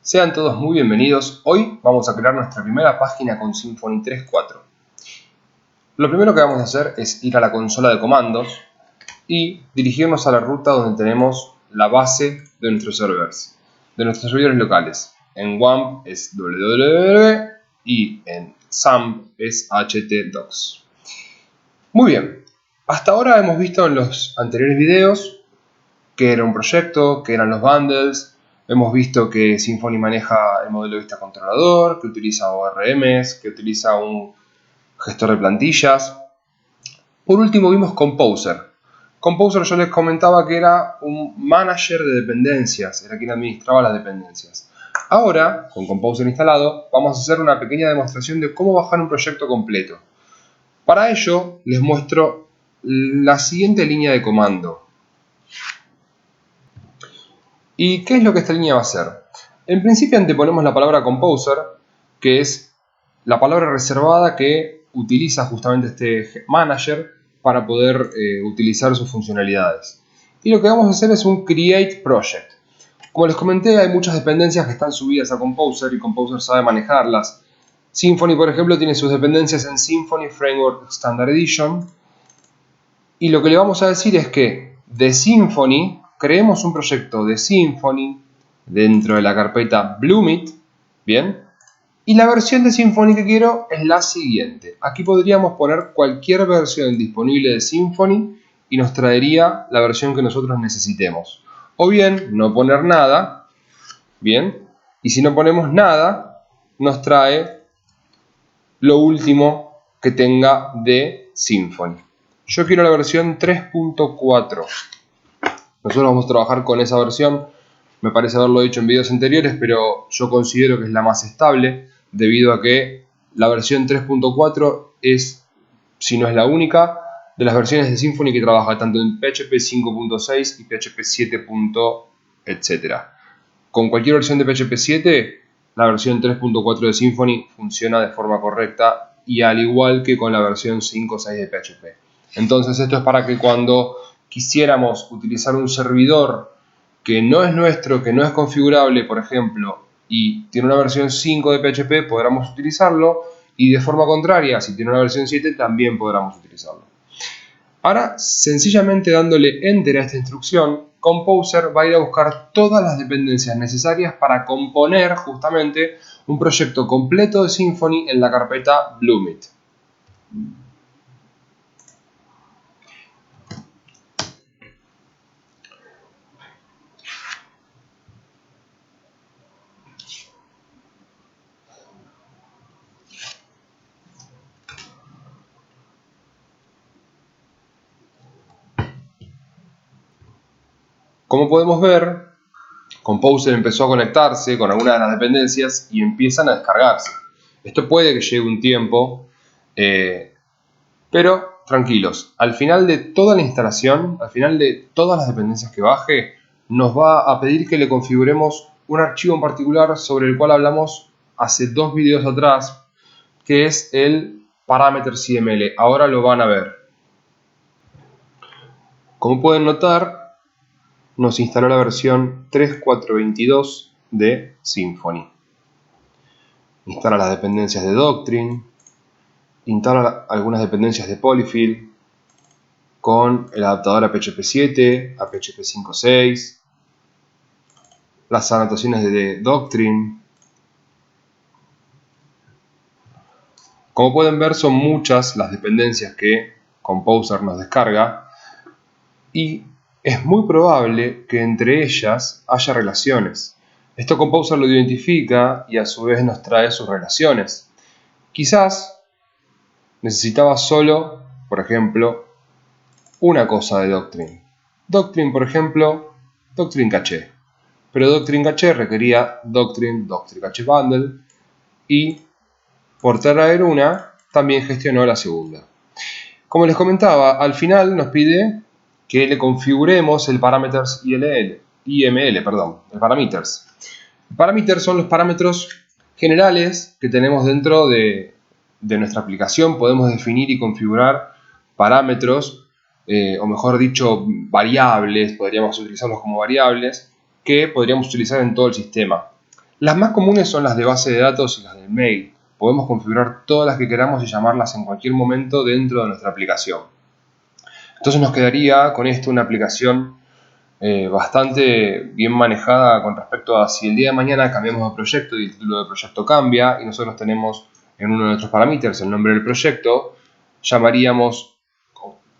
Sean todos muy bienvenidos. Hoy vamos a crear nuestra primera página con Symfony 3.4. Lo primero que vamos a hacer es ir a la consola de comandos y dirigirnos a la ruta donde tenemos la base de nuestros servidores locales. En WAMP es www y en XAMPP es htdocs. Muy bien, hasta ahora hemos visto en los anteriores videos qué era un proyecto, qué eran los bundles. Hemos visto que Symfony maneja el modelo de vista controlador, que utiliza ORMs, que utiliza un gestor de plantillas. Por último vimos Composer. Composer yo les comentaba que era un manager de dependencias, era quien administraba las dependencias. Ahora, con Composer instalado, vamos a hacer una pequeña demostración de cómo bajar un proyecto completo. Para ello, les muestro la siguiente línea de comando. ¿Y qué es lo que esta línea va a hacer? En principio anteponemos la palabra Composer, que es la palabra reservada que utiliza justamente este manager para poder utilizar sus funcionalidades. Y lo que vamos a hacer es un Create Project. Como les comenté, hay muchas dependencias que están subidas a Composer y Composer sabe manejarlas. Symfony, por ejemplo, tiene sus dependencias en Symfony Framework Standard Edition. Y lo que le vamos a decir es que de Symfony creemos un proyecto de Symfony dentro de la carpeta Bloomit, ¿bien? Y la versión de Symfony que quiero es la siguiente. Aquí podríamos poner cualquier versión disponible de Symfony y nos traería la versión que nosotros necesitemos. O bien, no poner nada, ¿bien? Y si no ponemos nada, nos trae lo último que tenga de Symfony. Yo quiero la versión 3.4. Nosotros vamos a trabajar con esa versión. Me parece haberlo dicho en videos anteriores, pero yo considero que es la más estable, debido a que la versión 3.4 es, si no es la única, de las versiones de Symfony que trabaja tanto en PHP 5.6 y PHP 7. etc. Con cualquier versión de PHP 7, la versión 3.4 de Symfony funciona de forma correcta, y al igual que con la versión 5.6 de PHP. Entonces esto es para que cuando quisiéramos utilizar un servidor que no es nuestro, que no es configurable, por ejemplo, y tiene una versión 5 de PHP, podamos utilizarlo, y de forma contraria, si tiene una versión 7, también podamos utilizarlo. Ahora, sencillamente dándole Enter a esta instrucción, Composer va a ir a buscar todas las dependencias necesarias para componer justamente un proyecto completo de Symfony en la carpeta Bloomit. Como podemos ver, Composer empezó a conectarse con algunas de las dependencias y empiezan a descargarse. Esto puede que lleve un tiempo, pero tranquilos, al final de toda la instalación, al final de todas las dependencias que baje, nos va a pedir que le configuremos un archivo en particular sobre el cual hablamos hace 2 videos atrás, que es el parameter.cml. Ahora lo van a ver. Como pueden notar, nos instaló la versión 3.4.22 de Symfony. Instala las dependencias de Doctrine, instala algunas dependencias de Polyfill con el adaptador a PHP 7, a PHP 5.6, las anotaciones de Doctrine. Como pueden ver, son muchas las dependencias que Composer nos descarga, y es muy probable que entre ellas haya relaciones. Esto Composer lo identifica y a su vez nos trae sus relaciones. Quizás necesitaba solo, por ejemplo, una cosa de Doctrine. Doctrine, por ejemplo, Doctrine Caché. Pero Doctrine Caché requería Doctrine Caché Bundle, y por traer una, también gestionó la segunda. Como les comentaba, al final nos pide que le configuremos el parameters IML, el parameters. Parameters son los parámetros generales que tenemos dentro de nuestra aplicación. Podemos definir y configurar parámetros, o mejor dicho, variables, podríamos utilizarlos como variables, que podríamos utilizar en todo el sistema. Las más comunes son las de base de datos y las del mail. Podemos configurar todas las que queramos y llamarlas en cualquier momento dentro de nuestra aplicación. Entonces nos quedaría con esto una aplicación bastante bien manejada con respecto a si el día de mañana cambiamos de proyecto y el título del proyecto cambia y nosotros tenemos en uno de nuestros parámetros el nombre del proyecto, llamaríamos,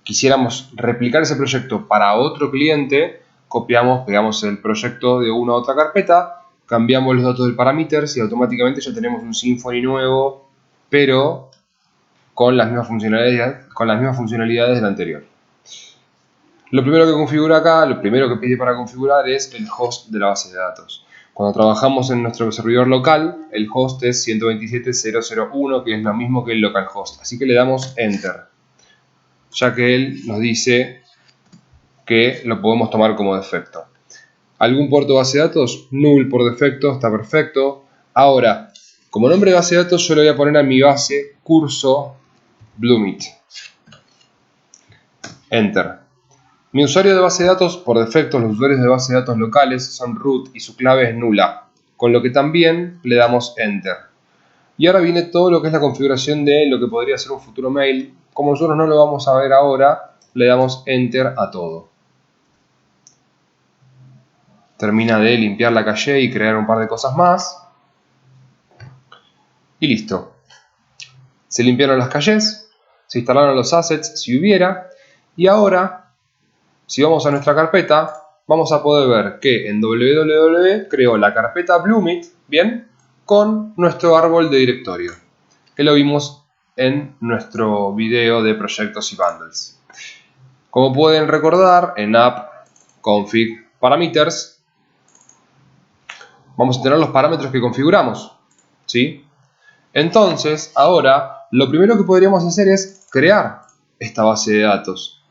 quisiéramos replicar ese proyecto para otro cliente, copiamos, pegamos el proyecto de una a otra carpeta, cambiamos los datos del parameters y automáticamente ya tenemos un Symfony nuevo, pero con las mismas funcionalidades del anterior. Lo primero que configura acá, lo primero que pide para configurar es el host de la base de datos. Cuando trabajamos en nuestro servidor local, el host es 127.0.0.1, que es lo mismo que el localhost. Así que le damos Enter, ya que él nos dice que lo podemos tomar como defecto. ¿Algún puerto de base de datos? Null por defecto, está perfecto. Ahora, como nombre de base de datos, yo le voy a poner a mi base curso Bloomit. Enter. Mi usuario de base de datos, por defecto los usuarios de base de datos locales son root y su clave es nula, con lo que también le damos Enter. Y ahora viene todo lo que es la configuración de lo que podría ser un futuro mail. Como nosotros no lo vamos a ver ahora, le damos Enter a todo. Termina de limpiar la caché y crear un par de cosas más. Y listo. Se limpiaron las cachés, se instalaron los assets si hubiera, y ahora, si vamos a nuestra carpeta, vamos a poder ver que en www creó la carpeta Bloomit, ¿bien? Con nuestro árbol de directorio, que lo vimos en nuestro video de proyectos y bundles. Como pueden recordar, en app, config, parameters, vamos a tener los parámetros que configuramos, ¿sí? Entonces, ahora, lo primero que podríamos hacer es crear esta base de datos,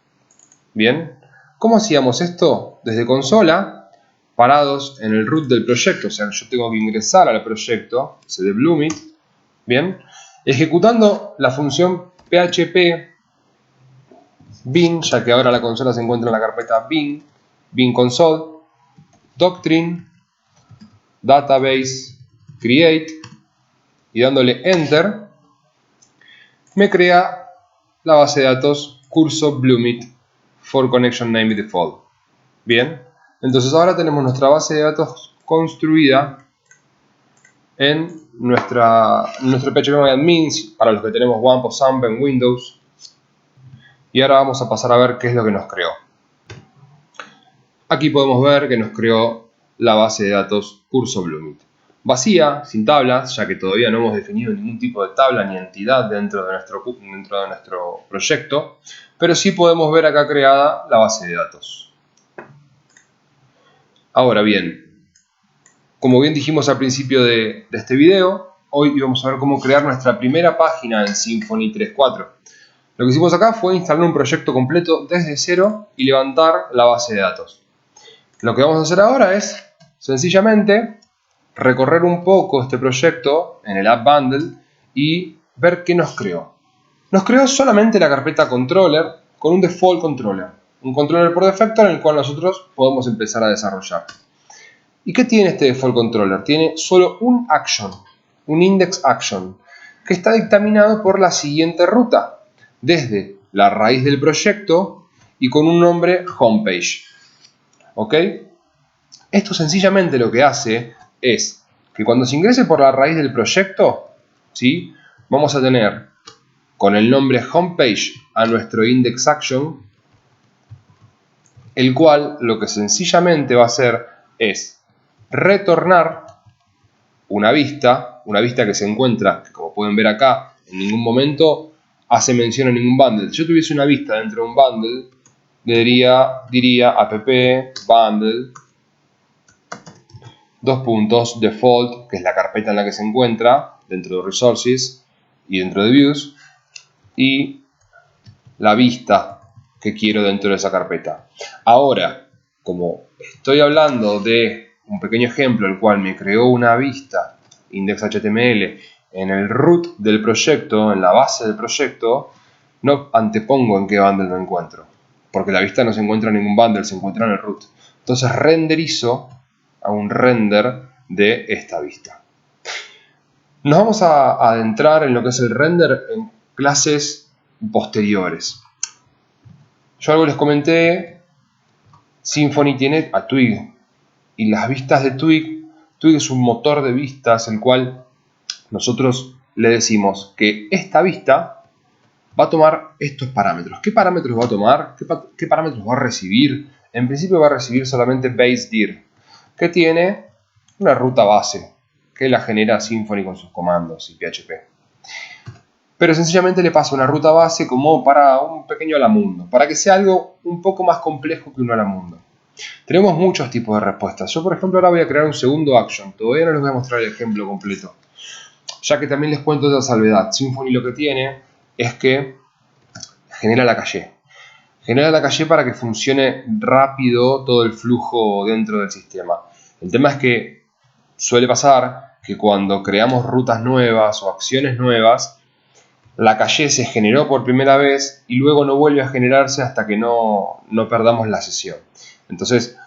¿bien? ¿Cómo hacíamos esto? Desde consola, parados en el root del proyecto, o sea, yo tengo que ingresar al proyecto, cd Bloomit, ¿bien? Ejecutando la función php bin, ya que ahora la consola se encuentra en la carpeta bin console, doctrine, database, create, y dándole enter, me crea la base de datos curso Bloomit for connection name default. Bien, entonces ahora tenemos nuestra base de datos construida en nuestro php para los que tenemos WAMP o SAMP en Windows. Y ahora vamos a pasar a ver qué es lo que nos creó. Aquí podemos ver que nos creó la base de datos curso Bloomit. Vacía, sin tablas, ya que todavía no hemos definido ningún tipo de tabla ni entidad dentro de nuestro proyecto, pero sí podemos ver acá creada la base de datos. Ahora bien, como bien dijimos al principio de este video, hoy vamos a ver cómo crear nuestra primera página en Symfony 3.4. Lo que hicimos acá fue instalar un proyecto completo desde cero y levantar la base de datos. Lo que vamos a hacer ahora es, sencillamente, recorrer un poco este proyecto en el App Bundle y ver qué nos creó. Nos creó solamente la carpeta controller con un default controller. Un controller por defecto en el cual nosotros podemos empezar a desarrollar. ¿Y qué tiene este default controller? Tiene solo un action, un index action, que está dictaminado por la siguiente ruta, desde la raíz del proyecto y con un nombre homepage. ¿Ok? Esto sencillamente lo que hace es que cuando se ingrese por la raíz del proyecto, ¿sí?, vamos a tener con el nombre homepage a nuestro index action, el cual lo que sencillamente va a hacer es retornar una vista que se encuentra, que como pueden ver acá, en ningún momento hace mención a ningún bundle. Si yo tuviese una vista dentro de un bundle, diría app bundle default, que es la carpeta en la que se encuentra dentro de resources y dentro de views, y la vista que quiero dentro de esa carpeta. Ahora, como estoy hablando de un pequeño ejemplo el cual me creó una vista index.html en el root del proyecto, en la base del proyecto, no antepongo en qué bundle me encuentro, porque la vista no se encuentra en ningún bundle, se encuentra en el root. Entonces renderizo a un render de esta vista. Nos vamos a adentrar en lo que es el render en clases posteriores. Yo algo les comenté, Symfony tiene a Twig y las vistas de Twig es un motor de vistas el cual nosotros le decimos que esta vista va a tomar estos parámetros. ¿Qué parámetros va a tomar? ¿Qué parámetros va a recibir? En principio va a recibir solamente basedir, que tiene una ruta base que la genera Symfony con sus comandos y PHP. Pero sencillamente le pasa una ruta base como para un pequeño alamundo, para que sea algo un poco más complejo que un alamundo. Tenemos muchos tipos de respuestas. Yo, por ejemplo, ahora voy a crear un segundo action. Todavía no les voy a mostrar el ejemplo completo, ya que también les cuento otra salvedad. Symfony lo que tiene es que genera la calle. Genera la calle para que funcione rápido todo el flujo dentro del sistema. El tema es que suele pasar que cuando creamos rutas nuevas o acciones nuevas, la calle se generó por primera vez y luego no vuelve a generarse hasta que no perdamos la sesión. Entonces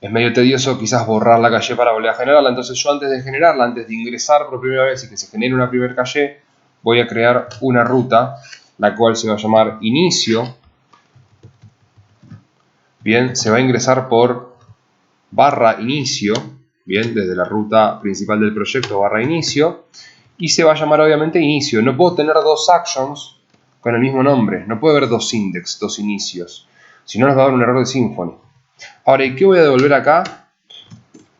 es medio tedioso quizás borrar la calle para volver a generarla. Entonces yo antes de generarla, antes de ingresar por primera vez y que se genere una primera calle, voy a crear una ruta, la cual se va a llamar inicio. Bien, se va a ingresar por barra inicio, bien, desde la ruta principal del proyecto barra inicio, y se va a llamar obviamente inicio. No puedo tener dos actions con el mismo nombre, no puede haber dos index, dos inicios, si no nos va a dar un error de Symfony. Ahora, ¿y qué voy a devolver acá?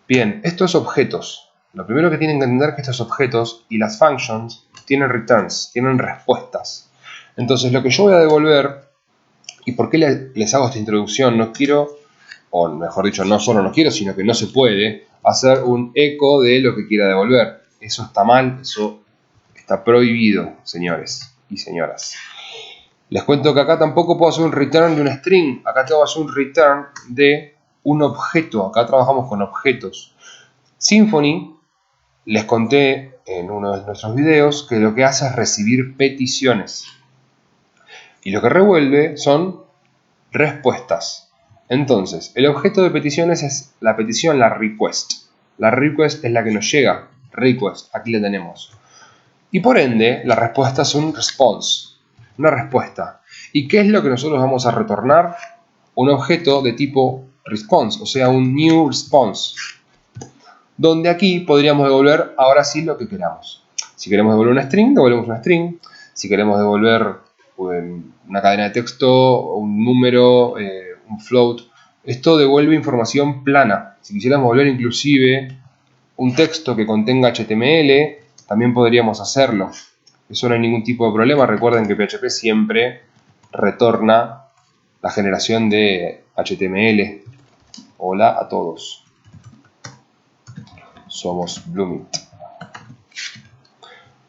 Bien, estos objetos, lo primero que tienen que entender es que estos objetos y las functions tienen returns, tienen respuestas. Entonces lo que yo voy a devolver, ¿y por qué les hago esta introducción? No quiero, o mejor dicho, no solo no quiero, sino que no se puede hacer un eco de lo que quiera devolver. Eso está mal, eso está prohibido, señores y señoras. Les cuento que acá tampoco puedo hacer un return de una string, acá tengo que hacer un return de un objeto, acá trabajamos con objetos. Symfony, les conté en uno de nuestros videos, que lo que hace es recibir peticiones. Y lo que revuelve son respuestas. Entonces, el objeto de peticiones es la petición, la request. La request es la que nos llega. Request, aquí la tenemos. Y por ende, la respuesta es un response. Una respuesta. ¿Y qué es lo que nosotros vamos a retornar? Un objeto de tipo response, o sea, un new response. Donde aquí podríamos devolver ahora sí lo que queramos. Si queremos devolver una string, devolvemos una string. Si queremos devolver una cadena de texto, un número, un float, esto devuelve información plana. Si quisiéramos devolver inclusive un texto que contenga HTML, también podríamos hacerlo. Eso no hay ningún tipo de problema. Recuerden que PHP siempre retorna la generación de HTML. Hola a todos. Somos Bloomit.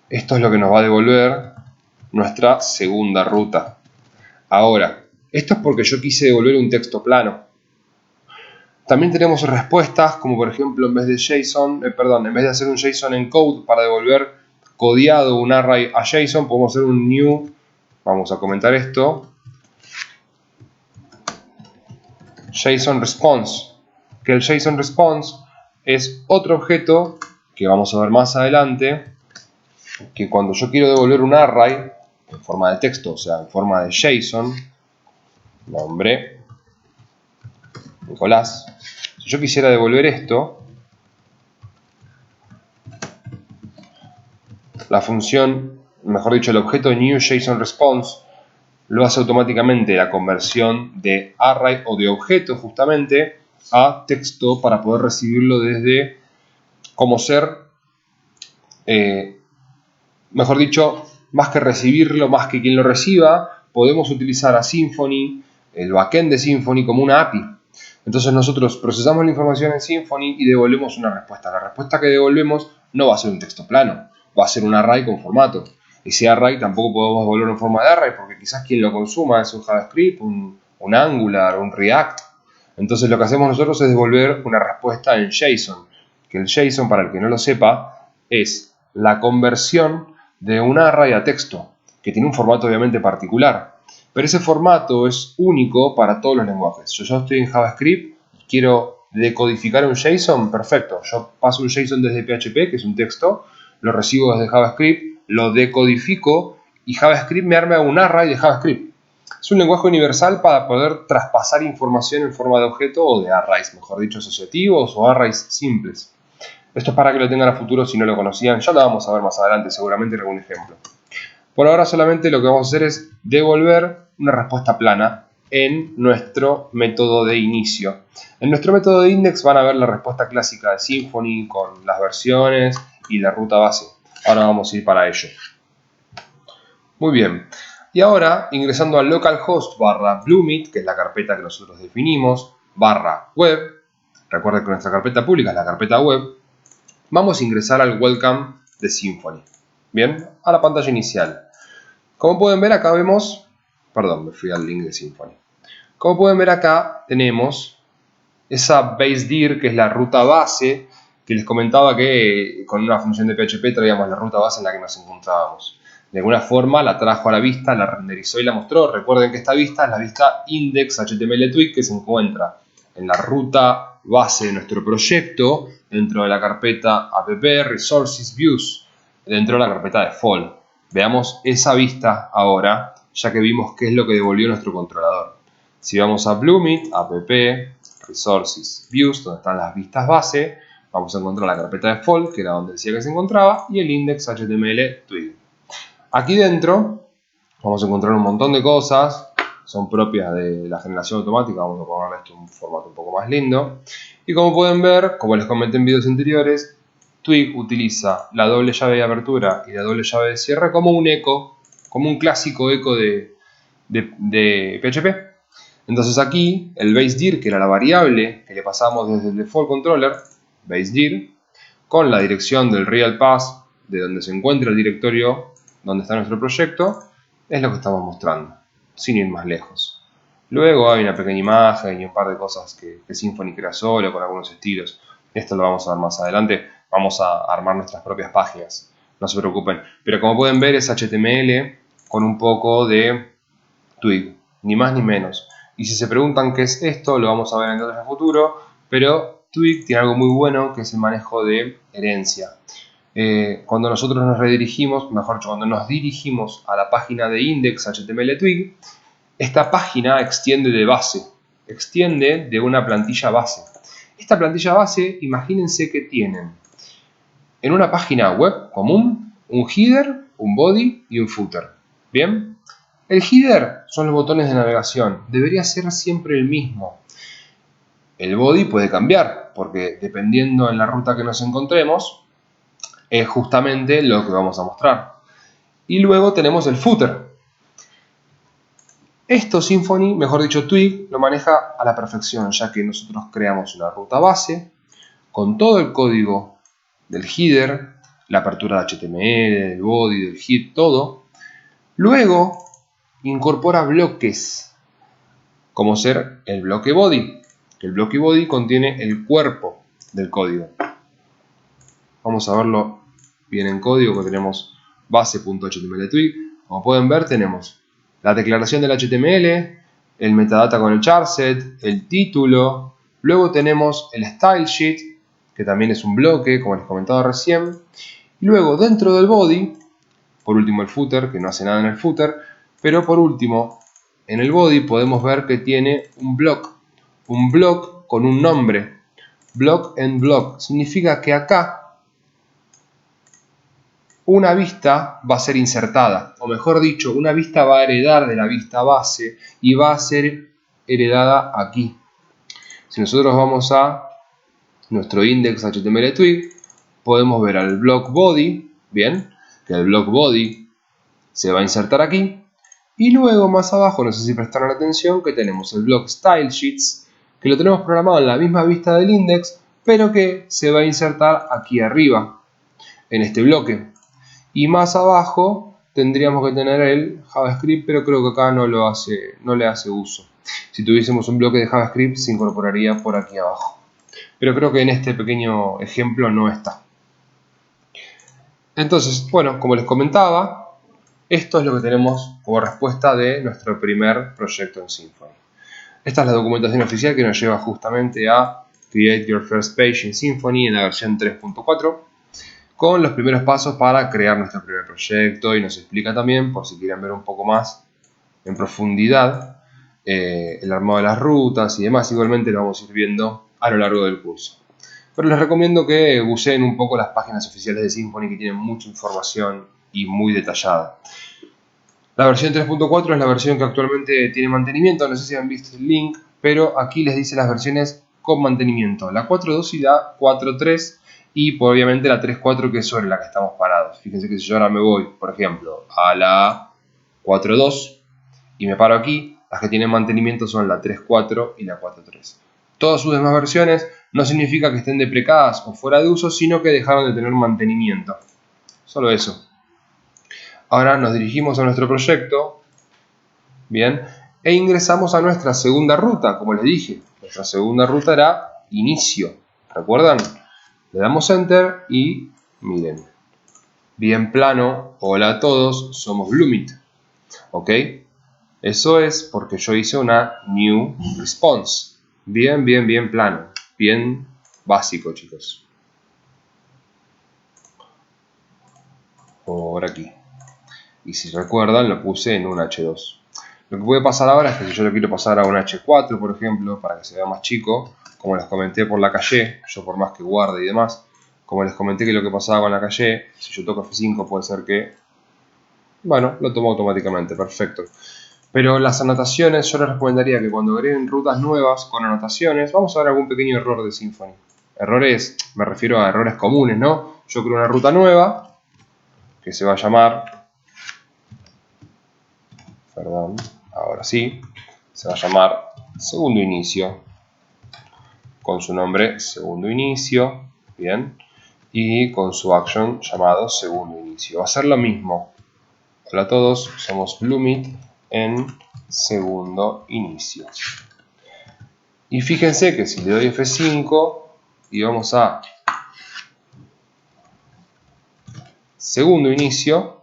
Esto es lo que nos va a devolver nuestra segunda ruta. Ahora, esto es porque yo quise devolver un texto plano. También tenemos respuestas, como por ejemplo en vez de en vez de hacer un JSON encode para devolver codeado un array a JSON, podemos hacer un new, vamos a comentar esto, JSON response, que el JSON response es otro objeto que vamos a ver más adelante, que cuando yo quiero devolver un array en forma de texto, o sea, en forma de JSON, nombre, Nicolás, si yo quisiera devolver esto, la función, mejor dicho, el objeto newJSONResponse lo hace automáticamente la conversión de array o de objeto justamente a texto para poder recibirlo desde como ser, mejor dicho, más que recibirlo, más que quien lo reciba, podemos utilizar a Symfony, el backend de Symfony, como una API. Entonces nosotros procesamos la información en Symfony y devolvemos una respuesta. La respuesta que devolvemos no va a ser un texto plano, va a ser un array con formato. Ese array tampoco podemos devolverlo en forma de array porque quizás quien lo consuma es un JavaScript, un Angular, un React. Entonces lo que hacemos nosotros es devolver una respuesta en JSON. Que el JSON, para el que no lo sepa, es la conversión de un array a texto, que tiene un formato obviamente particular. Pero ese formato es único para todos los lenguajes. Yo estoy en JavaScript, quiero decodificar un JSON, perfecto. Yo paso un JSON desde PHP, que es un texto, lo recibo desde JavaScript, lo decodifico y JavaScript me arma un array de JavaScript. Es un lenguaje universal para poder traspasar información en forma de objeto o de arrays, mejor dicho, asociativos o arrays simples. Esto es para que lo tengan a futuro si no lo conocían. Ya lo vamos a ver más adelante, seguramente en algún ejemplo. Por ahora solamente lo que vamos a hacer es devolver una respuesta plana en nuestro método de inicio. En nuestro método de index van a ver la respuesta clásica de Symfony con las versiones y la ruta base. Ahora vamos a ir para ello. Muy bien. Y ahora, ingresando al localhost /bluemit, que es la carpeta que nosotros definimos, /web, recuerden que nuestra carpeta pública es la carpeta web, vamos a ingresar al welcome de Symfony. Bien, a la pantalla inicial. Como pueden ver acá vemos, perdón, me fui al link de Symfony. Como pueden ver acá tenemos esa basedir, que es la ruta base, que les comentaba que con una función de PHP traíamos la ruta base en la que nos encontrábamos. De alguna forma la trajo a la vista, la renderizó y la mostró. Recuerden que esta vista es la vista index.html twig que se encuentra en la ruta base de nuestro proyecto dentro de la carpeta app resources views, dentro de la carpeta de fall. Veamos esa vista ahora, ya que vimos qué es lo que devolvió nuestro controlador. Si vamos a Bluemit, app resources views, donde están las vistas base, vamos a encontrar la carpeta de fall, que era donde decía que se encontraba, y el index.html twig. Aquí dentro vamos a encontrar un montón de cosas, son propias de la generación automática, vamos a ponerle esto en un formato un poco más lindo. Y como pueden ver, como les comenté en videos anteriores, Twig utiliza la doble llave de apertura y la doble llave de cierre como un eco, como un clásico eco de PHP. Entonces aquí el basedir, que era la variable que le pasamos desde el default controller, basedir, con la dirección del real path de donde se encuentra el directorio donde está nuestro proyecto, es lo que estamos mostrando, sin ir más lejos. Luego hay una pequeña imagen y un par de cosas que Symfony crea solo con algunos estilos. Esto lo vamos a ver más adelante. Vamos a armar nuestras propias páginas, no se preocupen. Pero como pueden ver es HTML con un poco de Twig, ni más ni menos. Y si se preguntan qué es esto, lo vamos a ver en el futuro, pero Twig tiene algo muy bueno que es el manejo de herencia. Cuando nosotros nos redirigimos, mejor dicho, cuando nos dirigimos a la página de index.html twig, esta página extiende de base, extiende de una plantilla base. Esta plantilla base, imagínense que tienen en una página web común un header, un body y un footer. ¿Bien? El header son los botones de navegación, debería ser siempre el mismo. El body puede cambiar, porque dependiendo en la ruta que nos encontremos, es justamente lo que vamos a mostrar. Y luego tenemos el footer. Esto Symfony, mejor dicho Twig, lo maneja a la perfección, ya que nosotros creamos una ruta base con todo el código del header, la apertura de HTML, del body, del head, todo. Luego incorpora bloques, como ser el bloque body. El bloque body contiene el cuerpo del código. Vamos a verlo bien en código, que tenemos base.html twig. Como pueden ver, tenemos la declaración del HTML, el metadata con el charset, el título. Luego tenemos el style sheet, que también es un bloque, como les comentaba recién. Y luego, dentro del body, por último el footer, que no hace nada en el footer, pero por último, en el body podemos ver que tiene un block con un nombre. Block and block. Significa que acá una vista va a ser insertada, o mejor dicho, una vista va a heredar de la vista base y va a ser heredada aquí. Si nosotros vamos a nuestro index.html twig, podemos ver al block body, bien, que el block body se va a insertar aquí, y luego más abajo, no sé si prestaron atención, que tenemos el block style sheets, que lo tenemos programado en la misma vista del index, pero que se va a insertar aquí arriba, en este bloque. Y más abajo tendríamos que tener el JavaScript, pero creo que acá no le hace uso. Si tuviésemos un bloque de JavaScript se incorporaría por aquí abajo. Pero creo que en este pequeño ejemplo no está. Entonces, bueno, como les comentaba, esto es lo que tenemos como respuesta de nuestro primer proyecto en Symfony. Esta es la documentación oficial que nos lleva justamente a Create Your First Page in Symfony en la versión 3.4 con los primeros pasos para crear nuestro primer proyecto, y nos explica también, por si quieren ver un poco más en profundidad, el armado de las rutas y demás. Igualmente lo vamos a ir viendo a lo largo del curso. Pero les recomiendo que buceen un poco las páginas oficiales de Symfony, que tienen mucha información y muy detallada. La versión 3.4 es la versión que actualmente tiene mantenimiento. No sé si han visto el link, pero aquí les dice las versiones con mantenimiento. La 4.2 y la 4.3, y obviamente la 3.4, que es sobre la que estamos parados. Fíjense que si yo ahora me voy, por ejemplo, a la 4.2 y me paro aquí, las que tienen mantenimiento son la 3.4 y la 4.3. Todas sus demás versiones no significa que estén deprecadas o fuera de uso, sino que dejaron de tener mantenimiento. Solo eso. Ahora nos dirigimos a nuestro proyecto, bien, e ingresamos a nuestra segunda ruta. Como les dije, nuestra segunda ruta era inicio. ¿Recuerdan? Le damos Enter y miren, bien plano, hola a todos, somos Bloomit. ¿Ok? Eso es porque yo hice una New Response. Bien plano, bien básico, chicos. Por aquí. Y si recuerdan, lo puse en un H2. Lo que puede pasar ahora es que si yo lo quiero pasar a un H4, por ejemplo, para que se vea más chico, como les comenté por la calle, yo por más que guarde y demás, como les comenté que lo que pasaba con la calle, si yo toco F5 puede ser que, bueno, lo tomo automáticamente, perfecto. Pero las anotaciones, yo les recomendaría que cuando agreguen rutas nuevas con anotaciones, vamos a ver algún pequeño error de Symfony. Errores, me refiero a errores comunes, ¿no? Yo creo una ruta nueva, que se va a llamar, perdón, ahora sí, se va a llamar segundo inicio, con su nombre segundo inicio, bien, y con su action llamado segundo inicio. Va a ser lo mismo. Hola a todos, somos Bloomit en segundo inicio. Y fíjense que si le doy F5 y vamos a segundo inicio,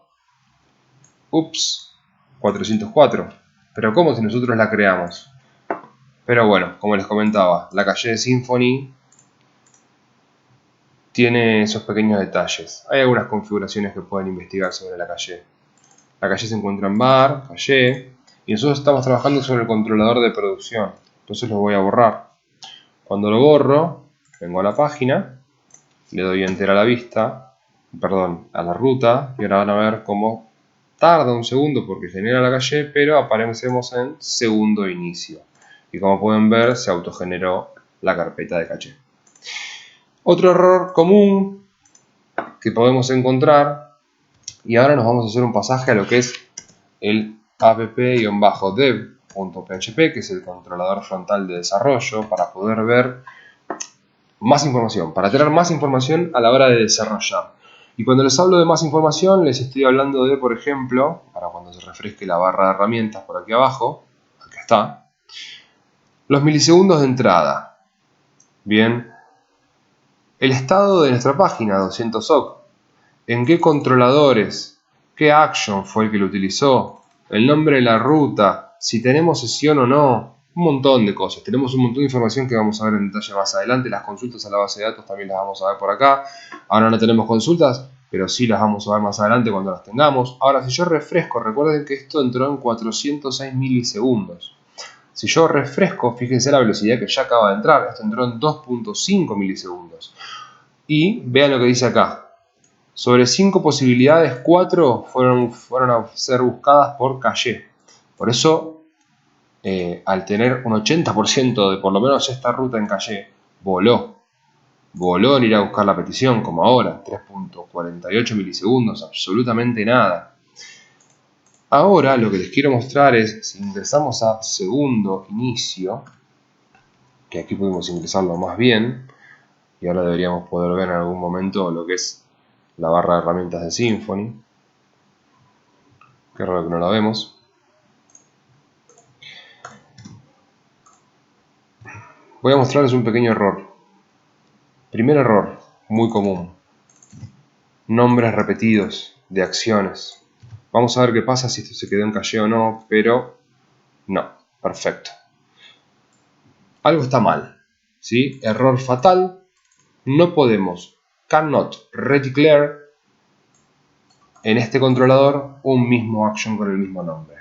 ups, 404. Pero ¿cómo si nosotros la creamos? Pero bueno, como les comentaba, la calle de Symfony tiene esos pequeños detalles. Hay algunas configuraciones que pueden investigar sobre la calle. La calle se encuentra en bar, calle, y nosotros estamos trabajando sobre el controlador de producción. Entonces lo voy a borrar. Cuando lo borro, vengo a la página, le doy enter a la vista, perdón, a la ruta, y ahora van a ver cómo tarda un segundo porque genera la calle, pero aparecemos en segundo inicio. Y como pueden ver, se autogeneró la carpeta de caché. Otro error común que podemos encontrar, y ahora nos vamos a hacer un pasaje a lo que es el app-dev.php, que es el controlador frontal de desarrollo, para poder ver más información, para tener más información a la hora de desarrollar. Y cuando les hablo de más información, les estoy hablando de, por ejemplo, para cuando se refresque la barra de herramientas por aquí abajo, acá está, los milisegundos de entrada. Bien, el estado de nuestra página 200OC, en qué controladores, qué action fue el que lo utilizó, el nombre de la ruta, si tenemos sesión o no, un montón de cosas. Tenemos un montón de información que vamos a ver en detalle más adelante. Las consultas a la base de datos también las vamos a ver por acá. Ahora no tenemos consultas, pero sí las vamos a ver más adelante cuando las tengamos. Ahora, si yo refresco, recuerden que esto entró en 406 milisegundos. Si yo refresco, fíjense la velocidad que ya acaba de entrar. Esto entró en 2.5 milisegundos. Y vean lo que dice acá. Sobre 5 posibilidades, 4 fueron a ser buscadas por calle. Por eso, al tener un 80% de por lo menos esta ruta en calle, voló en ir a buscar la petición, como ahora, 3.48 milisegundos, absolutamente nada. Ahora lo que les quiero mostrar es, si ingresamos a segundo inicio, que aquí pudimos ingresarlo más bien, y ahora deberíamos poder ver en algún momento lo que es la barra de herramientas de Symfony. Qué raro que no la vemos. Voy a mostrarles un pequeño error. Primer error, muy común. Nombres repetidos de acciones. Vamos a ver qué pasa si esto se quedó en calle o no, pero no, perfecto. Algo está mal. ¿sí? Error fatal. No podemos, cannot redeclare en este controlador un mismo action con el mismo nombre.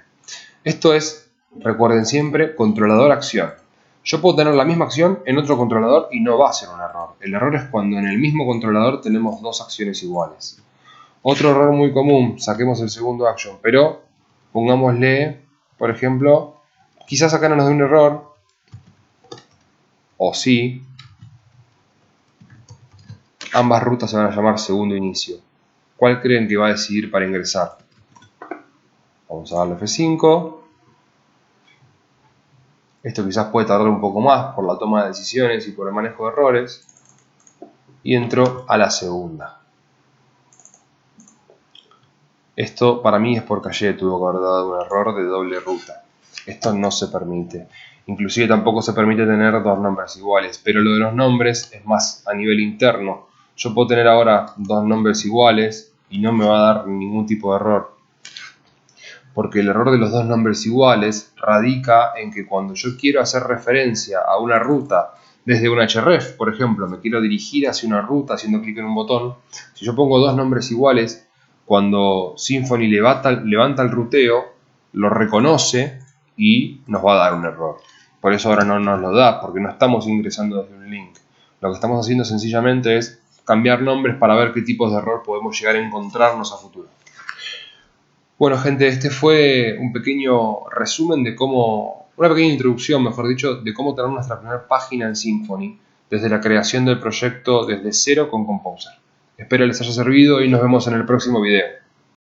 Esto es, recuerden siempre, controlador acción. Yo puedo tener la misma acción en otro controlador y no va a ser un error. El error es cuando en el mismo controlador tenemos dos acciones iguales. Otro error muy común, saquemos el segundo action, pero pongámosle, por ejemplo, quizás acá no nos dé un error, o sí, ambas rutas se van a llamar segundo inicio. ¿Cuál creen que va a decidir para ingresar? Vamos a darle F5. Esto quizás puede tardar un poco más por la toma de decisiones y por el manejo de errores. Y entro a la segunda. Esto para mí es porque ayer tuvo que haber dado un error de doble ruta. Esto no se permite. Inclusive tampoco se permite tener dos nombres iguales. Pero lo de los nombres es más a nivel interno. Yo puedo tener ahora dos nombres iguales y no me va a dar ningún tipo de error. Porque el error de los dos nombres iguales radica en que cuando yo quiero hacer referencia a una ruta desde un href, por ejemplo, me quiero dirigir hacia una ruta haciendo clic en un botón, si yo pongo dos nombres iguales, cuando Symfony levanta el ruteo, lo reconoce y nos va a dar un error. Por eso ahora no nos lo da, porque no estamos ingresando desde un link. Lo que estamos haciendo sencillamente es cambiar nombres para ver qué tipos de error podemos llegar a encontrarnos a futuro. Bueno, gente, este fue un pequeño resumen de cómo, una pequeña introducción, mejor dicho, de cómo tener nuestra primera página en Symfony desde la creación del proyecto desde cero con Composer. Espero les haya servido y nos vemos en el próximo video.